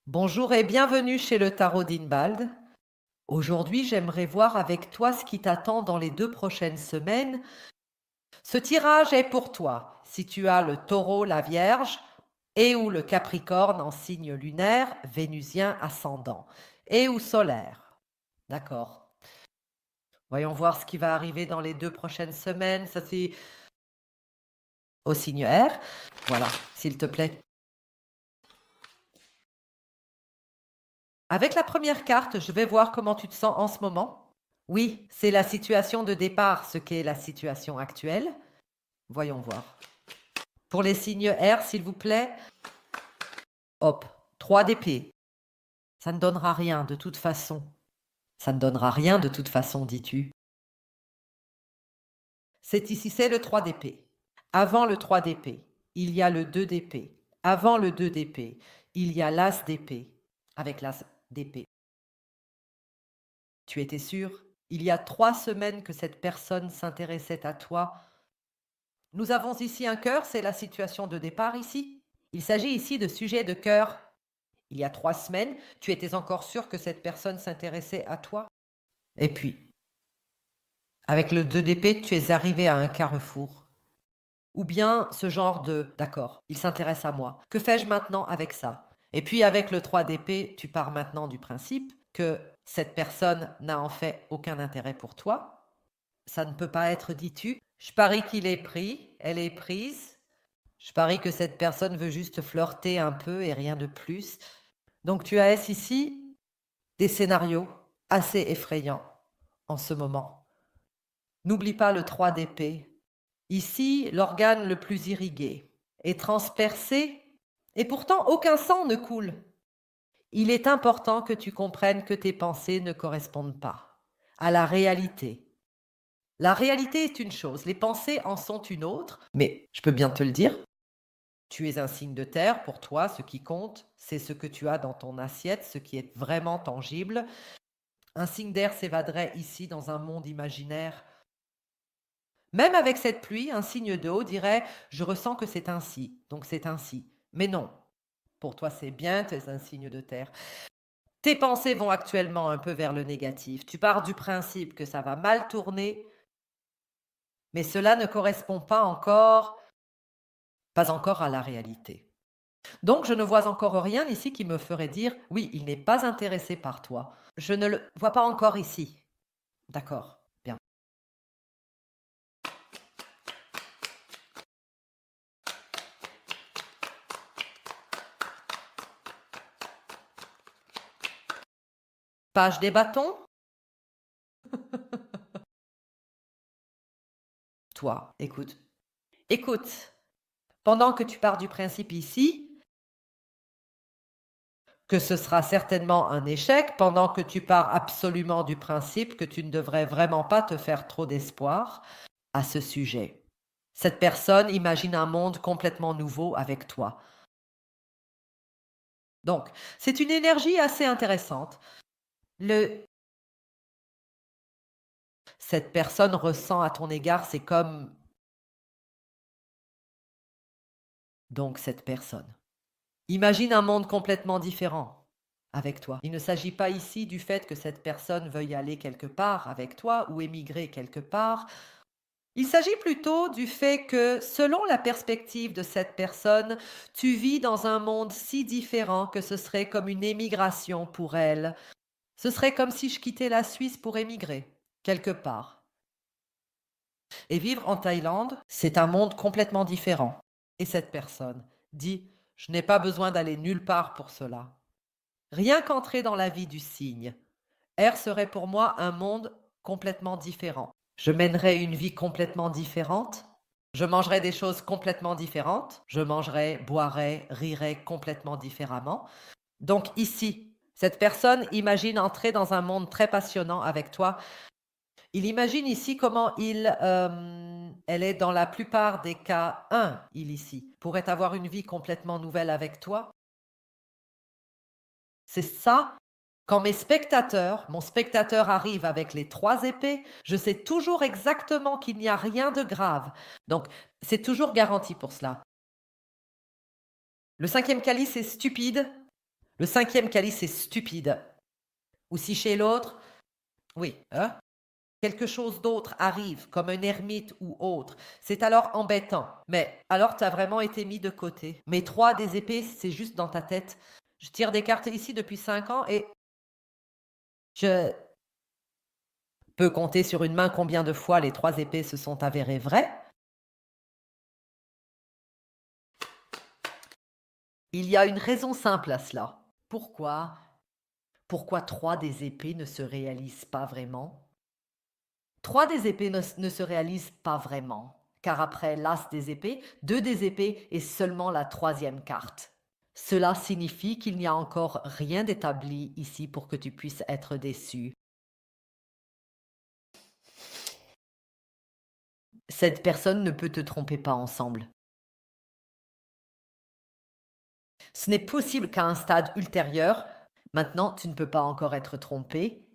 Bonjour et bienvenue chez le Tarot d'Inbald. Aujourd'hui, j'aimerais voir avec toi ce qui t'attend dans les 2 prochaines semaines. Ce tirage est pour toi si tu as le taureau, la vierge et ou le capricorne en signe lunaire, vénusien, ascendant et ou solaire. D'accord. Voyons voir ce qui va arriver dans les 2 prochaines semaines. Ça c'est au signe R. Voilà, s'il te plaît. Avec la première carte, je vais voir comment tu te sens en ce moment. Oui, c'est la situation de départ, ce qu'est la situation actuelle. Voyons voir. Pour les signes R, s'il vous plaît, hop, 3 d'épée. Ça ne donnera rien de toute façon. Ça ne donnera rien de toute façon, dis-tu. C'est le 3 d'épée. Avant le 3 d'épée, il y a le 2 d'épée. Avant le 2 d'épée, il y a l'as d'épée. Avec l'as d'épée. Tu étais sûr? Il y a 3 semaines que cette personne s'intéressait à toi. Nous avons ici un cœur, c'est la situation de départ ici. Il s'agit ici de sujet de cœur. Il y a 3 semaines, tu étais encore sûr que cette personne s'intéressait à toi. Et puis, avec le 2 d'épée, tu es arrivé à un carrefour. Ou bien ce genre de d'accord, il s'intéresse à moi. Que fais-je maintenant avec ça? Et puis avec le 3 d'épée, tu pars maintenant du principe que cette personne n'a en fait aucun intérêt pour toi. Ça ne peut pas être, dis-tu. Je parie qu'il est pris, elle est prise. Je parie que cette personne veut juste flirter un peu et rien de plus. Donc tu as ici des scénarios assez effrayants en ce moment. N'oublie pas le 3 d'épée. Ici, l'organe le plus irrigué est transpercé et pourtant aucun sang ne coule. Il est important que tu comprennes que tes pensées ne correspondent pas à la réalité. La réalité est une chose, les pensées en sont une autre, mais je peux bien te le dire, tu es un signe de terre, pour toi, ce qui compte, c'est ce que tu as dans ton assiette, ce qui est vraiment tangible. Un signe d'air s'évaderait ici dans un monde imaginaire. Même avec cette pluie, un signe d'eau dirait je ressens que c'est ainsi, donc c'est ainsi. Mais non, pour toi c'est bien, tu es un signe de terre. Tes pensées vont actuellement un peu vers le négatif. Tu pars du principe que ça va mal tourner, mais cela ne correspond pas encore à la réalité. Donc je ne vois encore rien ici qui me ferait dire oui, il n'est pas intéressé par toi. Je ne le vois pas encore ici. D'accord, bien. Page des bâtons. Toi, écoute. Écoute, pendant que tu pars du principe ici que ce sera certainement un échec, pendant que tu pars absolument du principe que tu ne devrais vraiment pas te faire trop d'espoir à ce sujet. Cette personne imagine un monde complètement nouveau avec toi. Donc, c'est une énergie assez intéressante. Cette personne ressent à ton égard, c'est comme donc cette personne. Imagine un monde complètement différent avec toi. Il ne s'agit pas ici du fait que cette personne veuille aller quelque part avec toi ou émigrer quelque part. Il s'agit plutôt du fait que, selon la perspective de cette personne, tu vis dans un monde si différent que ce serait comme une émigration pour elle. Ce serait comme si je quittais la Suisse pour émigrer, quelque part. Et vivre en Thaïlande, c'est un monde complètement différent. Et cette personne dit, je n'ai pas besoin d'aller nulle part pour cela. Rien qu'entrer dans la vie du cygne. R serait pour moi un monde complètement différent. Je mènerais une vie complètement différente. Je mangerais des choses complètement différentes. Je mangerais, boirais, rirais complètement différemment. Donc ici, cette personne imagine entrer dans un monde très passionnant avec toi. Il imagine ici comment elle est dans la plupart des cas, il ici, pourrait avoir une vie complètement nouvelle avec toi. C'est ça. Quand mon spectateur arrive avec les 3 épées, je sais toujours exactement qu'il n'y a rien de grave. Donc, c'est toujours garanti pour cela. Le 5e calice est stupide. Le 5e calice est stupide. Ou si chez l'autre, oui, hein, quelque chose d'autre arrive, comme un ermite ou autre, c'est alors embêtant. Mais alors tu as vraiment été mis de côté. Mais 3 des épées, c'est juste dans ta tête. Je tire des cartes ici depuis 5 ans et je peux compter sur une main combien de fois les 3 épées se sont avérées vraies. Il y a une raison simple à cela. Pourquoi? Pourquoi 3 des épées ne se réalisent pas vraiment? 3 des épées ne se réalisent pas vraiment, car après l'as des épées, 2 des épées est seulement la 3e carte. Cela signifie qu'il n'y a encore rien d'établi ici pour que tu puisses être déçu. Cette personne ne peut te tromper pas ensemble. Ce n'est possible qu'à un stade ultérieur, maintenant tu ne peux pas encore être trompé.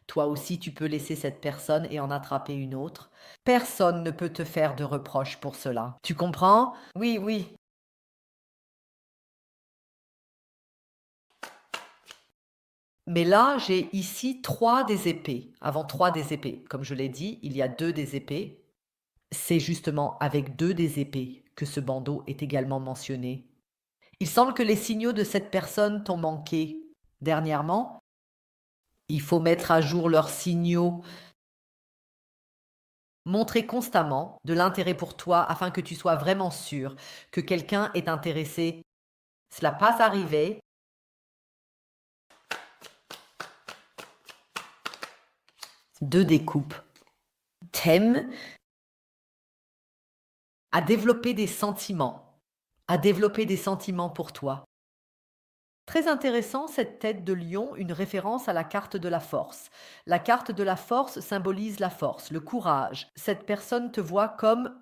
Toi aussi tu peux laisser cette personne et en attraper une autre. Personne ne peut te faire de reproches pour cela. Tu comprends? Oui, oui. Mais là, j'ai ici 3 des épées. Avant 3 des épées. Comme je l'ai dit, il y a 2 des épées. C'est justement avec 2 des épées que ce bandeau est également mentionné. Il semble que les signaux de cette personne t'ont manqué dernièrement. Il faut mettre à jour leurs signaux. Montrer constamment de l'intérêt pour toi afin que tu sois vraiment sûr que quelqu'un est intéressé. Cela passe arriver. Deux découpes. T'aimes à développer des sentiments. À développer des sentiments pour toi. Très intéressant, cette tête de lion, une référence à la carte de la force. La carte de la force symbolise la force, le courage. Cette personne te voit comme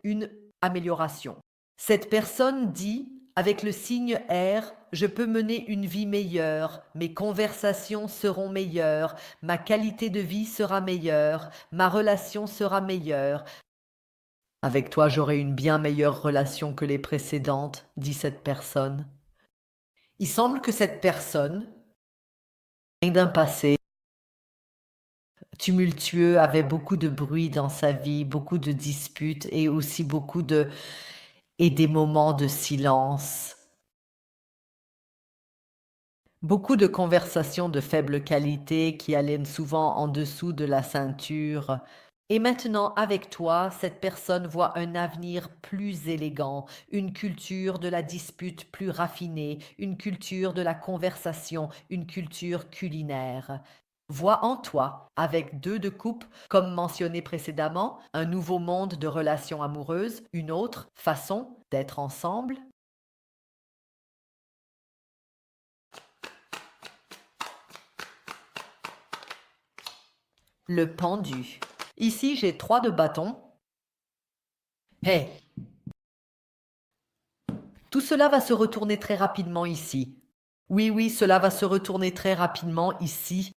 une amélioration. Cette personne dit, avec le signe R, je peux mener une vie meilleure, mes conversations seront meilleures, ma qualité de vie sera meilleure, ma relation sera meilleure. Avec toi, j'aurai une bien meilleure relation que les précédentes, dit cette personne. Il semble que cette personne, d'un passé tumultueux, avait beaucoup de bruit dans sa vie, beaucoup de disputes et aussi et des moments de silence. Beaucoup de conversations de faible qualité qui allaient souvent en dessous de la ceinture. Et maintenant, avec toi, cette personne voit un avenir plus élégant, une culture de la dispute plus raffinée, une culture de la conversation, une culture culinaire. Voit en toi, avec 2 de coupe, comme mentionné précédemment, un nouveau monde de relations amoureuses, une autre façon d'être ensemble. Le pendu. Ici, j'ai 3 de bâtons. Hey! Tout cela va se retourner très rapidement ici. Oui, oui, cela va se retourner très rapidement ici.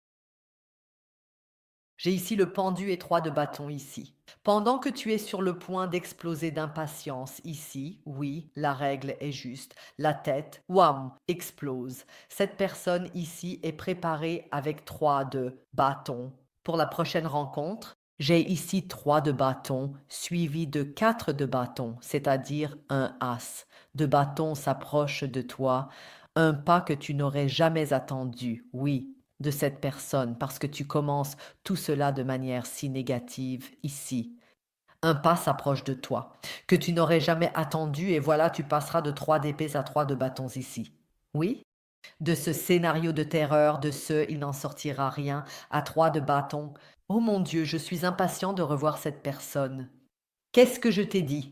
J'ai ici le pendu et 3 de bâtons ici. Pendant que tu es sur le point d'exploser d'impatience ici, oui, la règle est juste. La tête, wham, explose. Cette personne ici est préparée avec 3 de bâtons. Pour la prochaine rencontre, j'ai ici 3 de bâtons suivi de 4 de bâtons, c'est-à-dire un as. De bâtons s'approche de toi, un pas que tu n'aurais jamais attendu, oui, de cette personne, parce que tu commences tout cela de manière si négative ici. Un pas s'approche de toi, que tu n'aurais jamais attendu, et voilà, tu passeras de 3 d'épées à 3 de bâtons ici. Oui? De ce scénario de terreur, de ce il n'en sortira rien, à 3 de bâtons. Oh mon Dieu, je suis impatient de revoir cette personne. Qu'est-ce que je t'ai dit?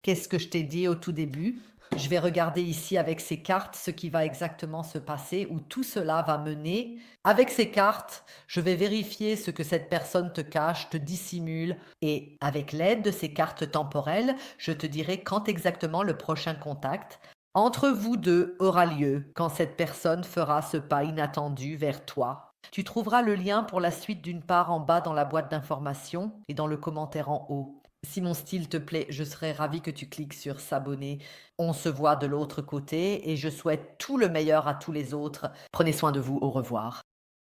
Qu'est-ce que je t'ai dit au tout début? Je vais regarder ici avec ces cartes ce qui va exactement se passer, où tout cela va mener. Avec ces cartes, je vais vérifier ce que cette personne te cache, te dissimule, et avec l'aide de ces cartes temporelles, je te dirai quand exactement le prochain contact entre vous deux aura lieu, quand cette personne fera ce pas inattendu vers toi. Tu trouveras le lien pour la suite d'une part en bas dans la boîte d'informations et dans le commentaire en haut. Si mon style te plaît, je serais ravie que tu cliques sur s'abonner. On se voit de l'autre côté et je souhaite tout le meilleur à tous les autres. Prenez soin de vous, au revoir.